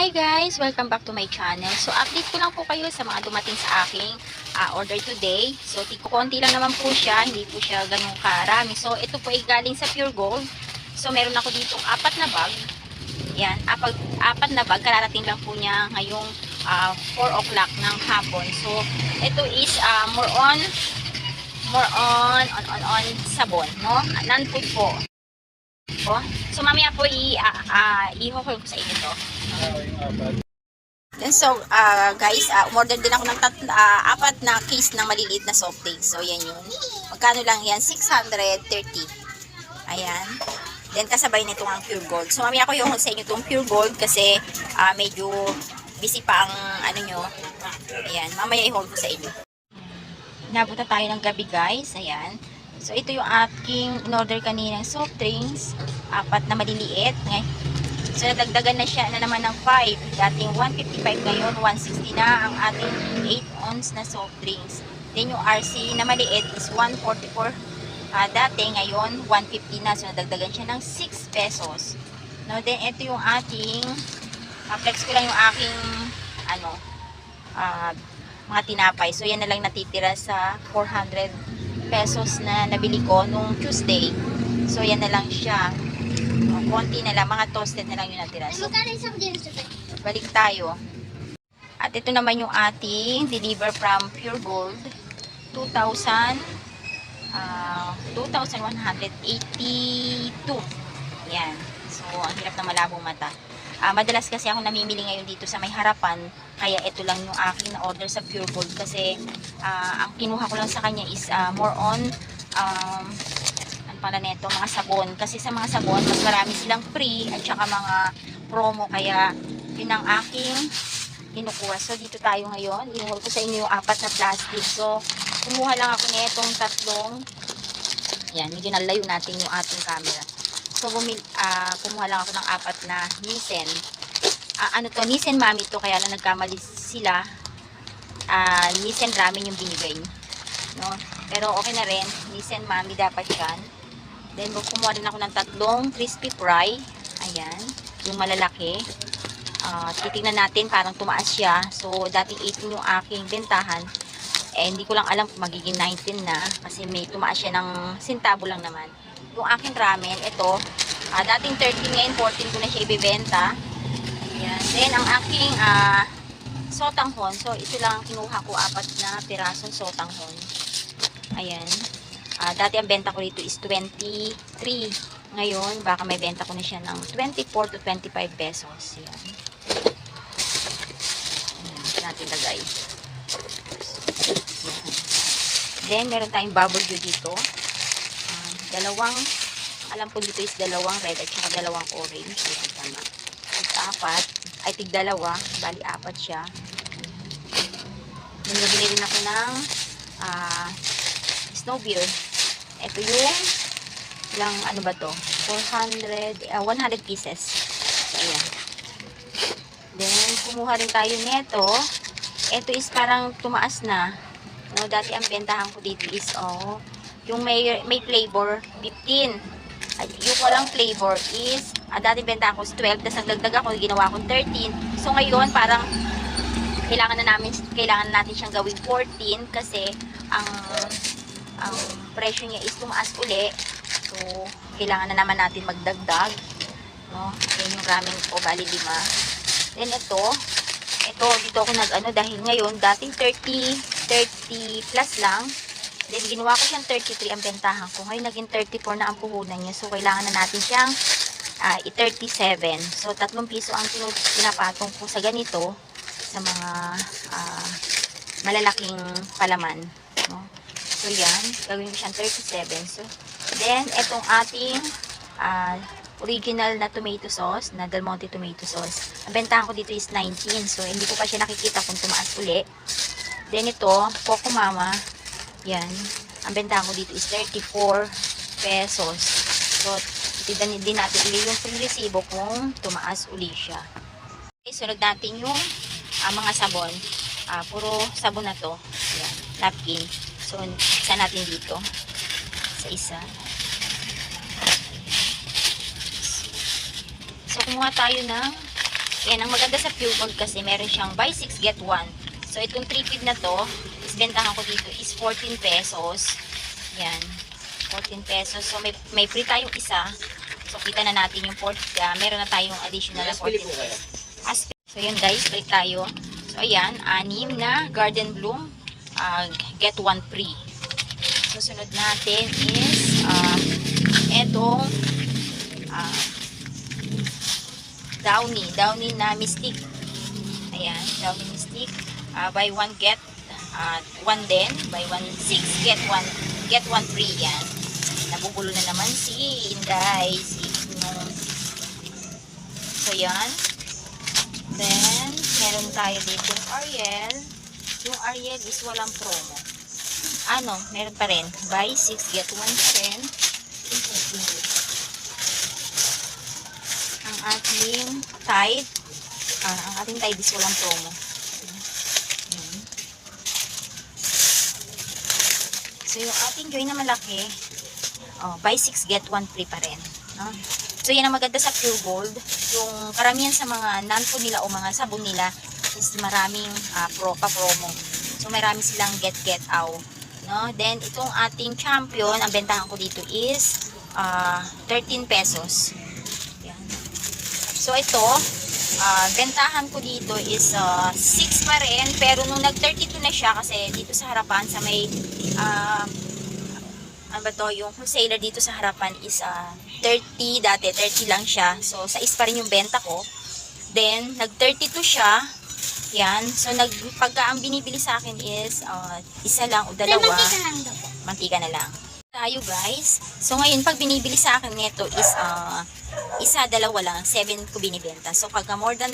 Hi guys! Welcome back to my channel. So, update ko lang po kayo sa mga dumating sa aking order today. So, konti lang naman po siya. Hindi po siya ganun karami. So, ito po ay galing sa Pure Gold. So, meron ako dito 4 na bag. Yan. 4 na bag. Kararating lang po niya ngayong 4 o'clock ng hapon. So, ito is more on sabon. No? Non-food po. So, mamaya po i-hold ko sa inyo to. Then, so, guys, umorder din ako ng 4 na case ng maliliit na soft drinks. So, yan yun. Magkano lang yan? 630. Ayan. Then, kasabay nito ang Pure Gold. So, mamaya ko yung sa inyo itong Pure Gold kasi medyo busy pa ang ano nyo. Ayan. Mamaya i-hold ko sa inyo. Nabuta tayo ng gabi, guys. Ayan. So, ito yung aking in-order kaninang soft drinks. 4 na maliliit. So, nadagdagan na siya na naman ng 5. Dating 155 ngayon, 160 na ang ating 8 ounce na soft drinks. Then, yung RC na maliit is 144. Dati, ngayon, 150 na. So, nadagdagan siya ng 6 pesos. No, then, ito yung ating, flex ko lang yung aking, mga tinapay. So, yan na lang natitira sa 400 pesos na nabili ko nung Tuesday. So, yan na lang siya. Konti na lang, mga toasted na lang yung natira. So, balik tayo. At ito naman yung ating deliver from Pure Gold. 2,182. Yan. So, ang hirap na malabong mata. Madalas kasi ako namimili ngayon dito sa may harapan. Kaya ito lang yung aking na-order sa Pure Gold. Kasi, ang kinuha ko lang sa kanya is more on para neto, mga sabon. Kasi sa mga sabon, mas marami silang free at saka mga promo. Kaya, yun ang aking kinukuha. So, dito tayo ngayon. Inuhol ko sa inyo yung 4 na plastic. So, kumuha lang ako netong 3. Yan, medyo nalayo natin yung ating camera. So, kumuha lang ako ng 4 na Nissen. Nissen Mami to. Kaya lang nagkamali sila. Nissen Ramen yung binigay. No? Pero okay na rin. Nissen Mami dapat yan. Then, kumuha rin ako ng 3 crispy fry. Ayan. Yung malalaki. Titignan natin, parang tumaas siya. So, dating 18 yung aking bentahan. Hindi ko lang alam kung magiging 19 na. Kasi may tumaas siya ng sintabo lang naman. Yung aking ramen, ito. Dating 13 ngayon, 14 ko na siya ibibenta. Ayan. Then, ang aking sotanghon. So, ito lang kinuha ko. 4 na pirasong sotanghon. Ayan. Dati ang benta ko dito is 23. Ngayon, baka may benta ko na siya ng 24 to 25 pesos. Yan. Ayan, natin lagay. Yan. Then, meron tayong bubble dew dito. Alam ko dito is 2 red at saka 2 orange. Ayan, tama. Tig 2. Bali, 4 siya. Then, nabili rin ako ng snow beer. Ito yung ano ba to? 100 pieces. Ayan. Then, kumuha rin tayo nito. Ito is parang tumaas na. No, dati ang bentahan ko dito is, yung may flavor, 15. At yung walang flavor is, dati bentahan ko is 12. Tapos nagdagdag ako, ginawa kong 13. So, ngayon, parang kailangan natin siyang gawing 14 kasi ang presyo niya is tumaas uli. So, kailangan na naman natin magdagdag. No? Yan yung ramen ko, bali 5. Then, ito, dito ako dahil ngayon, dating 30 plus lang. Then, ginawa ko siyang 33 ang bentahan ko. Ngayon, naging 34 na ang puhunan niya. So, kailangan na natin siyang i-37. So, 3 piso ang pinapatong ko sa ganito, sa mga malalaking palaman. No? So, yan. Gawin ko siyang 37. So, then, itong ating original na tomato sauce, na Del Monte tomato sauce. Ang bentahan ko dito is 19. So, hindi ko pa siya nakikita kung tumaas uli. Then, ito, Coco Mama. Yan. Ang bentahan ko dito is 34 pesos. So, titignan din natin uli yung free resibo kung tumaas uli siya. Okay, sunod natin yung mga sabon. Puro sabon na to. Yan. Napkin. So, isa natin dito. Sa isa. So, kumuha tayo ng Yan, ang maganda sa Pure Gold kasi meron siyang buy 6 get 1. So, itong 3 feed na to, is bentahan ko dito is 14 pesos. Yan, 14 pesos. So, may free tayong isa. So, kita na natin yung meron na tayong additional na 14 pesos. So, yun guys, balik tayo. So, ayan, 6 na Garden Bloom, get 1 free. Susunod natin is, etong, Downy na Mystic. Ayan, Downy Mystic. Buy 1 get 1 din. Buy 1, 6 get 1 free yan. Nabubulo na naman si Inday. So, yan. Then, meron tayo dito yung Ariel. Yung Ariel is walang promo. Meron pa rin. Buy 6, get 1 pen. Ang ating Tide. Ang ating Tide is walang promo. So, yung ating Joy na malaki, buy 6, get 1 free pa rin. No? So, yan ang maganda sa Pure Gold. Yung karamihan sa mga non-food nila o mga sabon nila is maraming promo. So, marami silang get out. No? Then, itong ating champion, ang bentahan ko dito is 13 pesos. Yan. So, ito, bentahan ko dito is 6 pa rin. Pero nung nag-32 na siya, kasi dito sa harapan, sa may yung wholesaler dito sa harapan is 30, dati 30 lang siya. So, sa is pa rin yung benta ko. Then, nag-32 siya. Yan. So, pagka ang binibili sa akin is isa lang o dalawa. Mantika na lang. Tayo guys. So, ngayon, pag binibili sa akin nito is isa, dalawa lang. 7 ko binibenta. So, pagka more than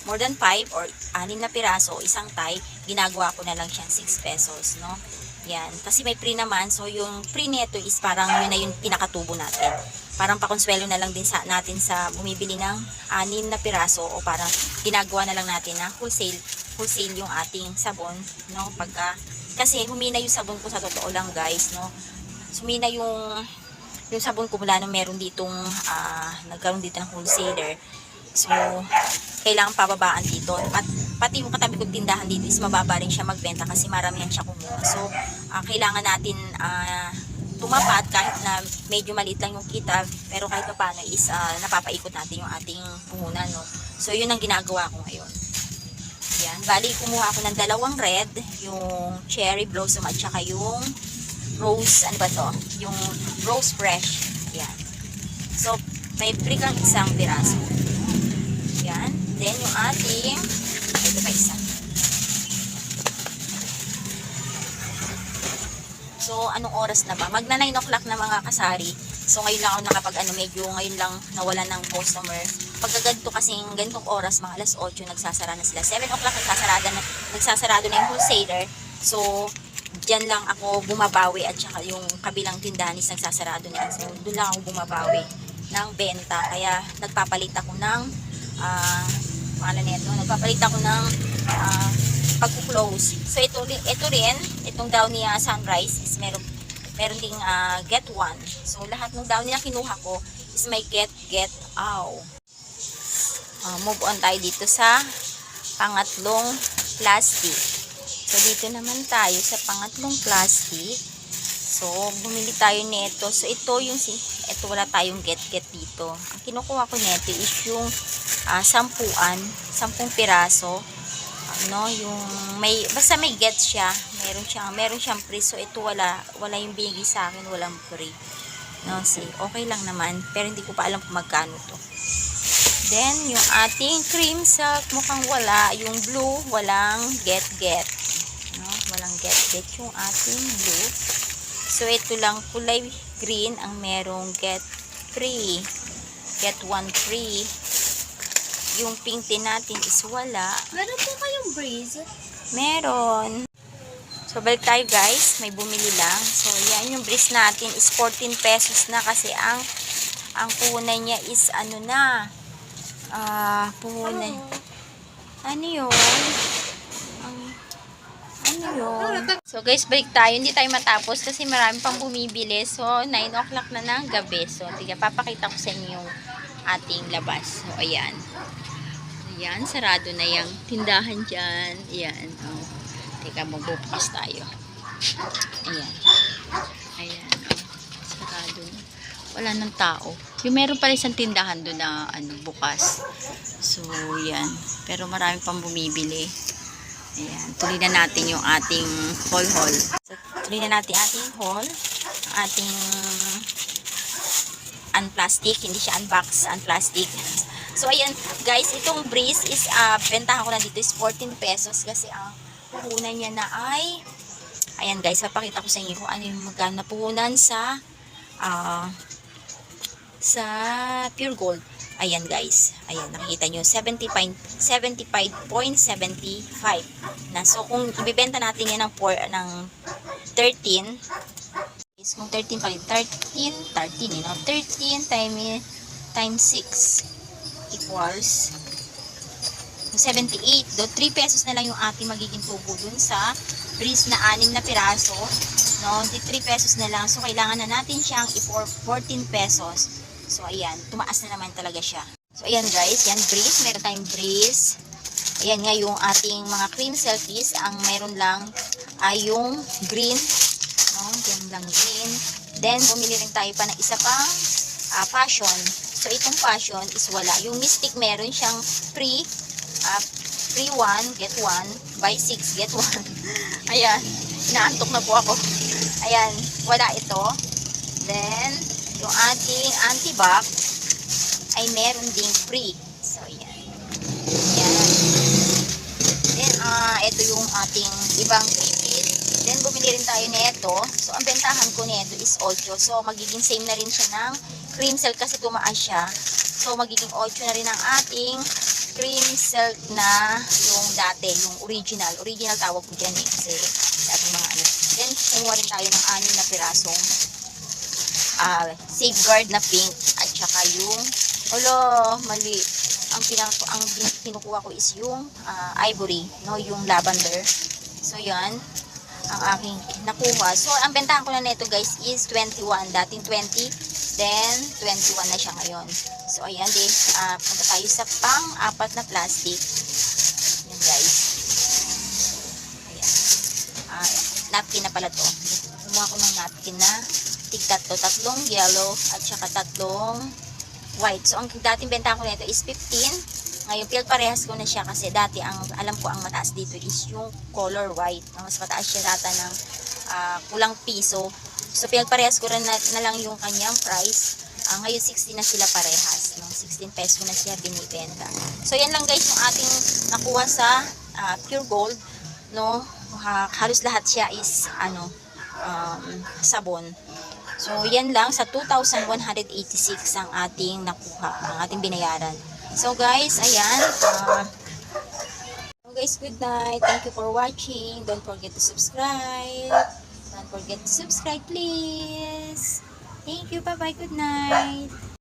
5 or 6 na piraso, isang tie, ginagawa ko na lang siyang 6 pesos, no? Yan. Kasi may free naman. So, yung free neto is parang yun na yung pinakatubo natin. Parang pakonsuelo na lang din natin sa bumibili ng 6 na piraso o parang ginagawa na lang natin na wholesale yung ating sabon, no? Kasi humina yung sabon ko sa totoo lang guys, no? Humina yung sabon ko mula nung meron ditong nagkaroon dito ng wholesaler. So, kailangan pababaan dito. At pati yung katabi kong tindahan dito is mababa rin siya magbenta kasi maramihan siya kumuha. So, kailangan natin tumapat kahit na medyo maliit lang yung kita, pero kahit pa paano is napapaikot natin yung ating puhunan, no? So, yun ang ginagawa ko ngayon. Yan. Bali, kumuha ako ng 2 red, yung cherry blossom at saka yung rose, ano ba to? Yung rose fresh. Yan. So, may free kang isang piraso. Yan. Then, yung ating, ito pa isa. So, anong oras na ba? Magna 9 o'clock na mga kasari. So, ngayon lang ako medyo ngayon lang nawalan ng customer. Pagka ganito kasing ganitong oras, mga alas 8, nagsasara na sila. 7 o'clock nagsasarado na yung wholesaler. So, dyan lang ako bumabawi at saka yung kabilang tindahan is nagsasarado na. So, doon lang ako bumabawi ng benta. Kaya, nagpapalit ako ng nagpapalit ako ng pag-close. So, ito rin, itong Downy Sunrise is meron ding get 1. So, lahat ng Downy na kinuha ko is may get out. Move on tayo dito sa pangatlong plastic. So, dito naman tayo sa pangatlong plastic. So, bumili tayo nito. So, ito wala tayong get dito. Ang kinukuha ko nito is yung 10 piraso. Yung basta may get siya, meron siyang free. So, ito wala yung binigay sa akin, walang free. No, see, okay lang naman, pero hindi ko pa alam kung magkano to. Then, yung ating cream silk, mukhang wala. Yung blue, walang get. No, walang get yung ating blue. So, ito lang kulay green ang merong get free. Get 1 free. Yung pink din natin is wala. Meron po kayong breeze? Meron. So, balik tayo guys. May bumili lang. So, yan yung breeze natin is 14 pesos na kasi ang puhunan niya is puhunan. Ano yun? So, guys, balik tayo. Hindi tayo matapos kasi marami pang bumibili. So, 9 o'clock na ng gabi. So, papakita ko sa inyo yung ating labas. So, ayan. Ayan, sarado na yung tindahan dyan. Ayan, oh. Teka, magbubukas tayo. Ayan. Ayan, oh. Sarado na. Wala nang tao. Yung meron pala isang tindahan doon na bukas. So, yan. Pero marami pang bumibili. Ayan. Tuloy na natin yung ating haul. So, tuloy na natin ating haul. Ating unplastic. Hindi siya unbox, unplastic. So, ayan. Guys, itong breeze is, bentahan ko na dito is 14 pesos. Kasi ang puhunan niya na ay, ayan guys, papakita ko sa inyo kung ano yung magkano na puhunan sa Pure Gold. Ayan guys. Ayan, nakikita nyo. 75.75 na. So, kung ibibenta natin yan ng 13, is kung 13 pa rin, 13 times 6 equals 78. Do 3 pesos na lang yung ating magiging tubo dun sa breeze na 6 na piraso. No, 3 pesos na lang. So, kailangan na natin siyang i-14 pesos. So, ayan. Tumaas na naman talaga siya. So, ayan guys. Yan, breeze. Meron tayong breeze. Ayan nga yung ating mga cream selfies. Ang meron lang ay yung green. No, yan lang green. Then, bumili rin tayo pa ng isa pang passion. So, itong passion is wala. Yung mystic meron siyang free 1, get 1. Buy 6, get 1. Ayan. Inaantok na po ako. Ayan. Wala ito. Then, yung ating antibac ay meron ding free. So, ayan. Ayan. Then, ito yung ating ibang pipit. Then, bumili rin tayo nito. So, ang bentahan ko nito is 8. So, magiging same na rin siya ng cream silk kasi tumaas siya. So, magiging 8 na rin ang ating cream silk na yung dati, yung original. Original tawag ko dyan eh. Kasi, ating mga ano. Then, kumuha rin tayo ng 6 na pirasong safeguard na pink at saka yung mali ang kinukuha ko is yung ivory, no, yung lavender. So yan ang aking nakuha. So ang bentahan ko na nito guys is 21, dating 20, then 21 na siya ngayon. So ayan din, punta tayo sa pang-4 na plastic. Yan guys. Ayan. Napkin na pala to. Kumuha ko ng napkin na tig-tatlo, 3 yellow at saka 3 white. So, ang dating benta ko nito is 15. Ngayon, parehas ko na siya kasi dati, alam ko ang mataas dito is yung color white. Mas mataas siya data ng kulang piso. So, parehas ko rin na lang yung kanyang price. Ngayon, 16 na sila parehas. No? 16 pesos na siya binibenta. So, yan lang guys yung ating nakuha sa Pure Gold. No? Halos lahat siya is sabon. So, yan lang. Sa 2,186 ang ating nakuha, ang ating binayaran. So, guys, ayan. So, guys, good night. Thank you for watching. Don't forget to subscribe. Don't forget to subscribe, please. Thank you. Bye-bye. Good night.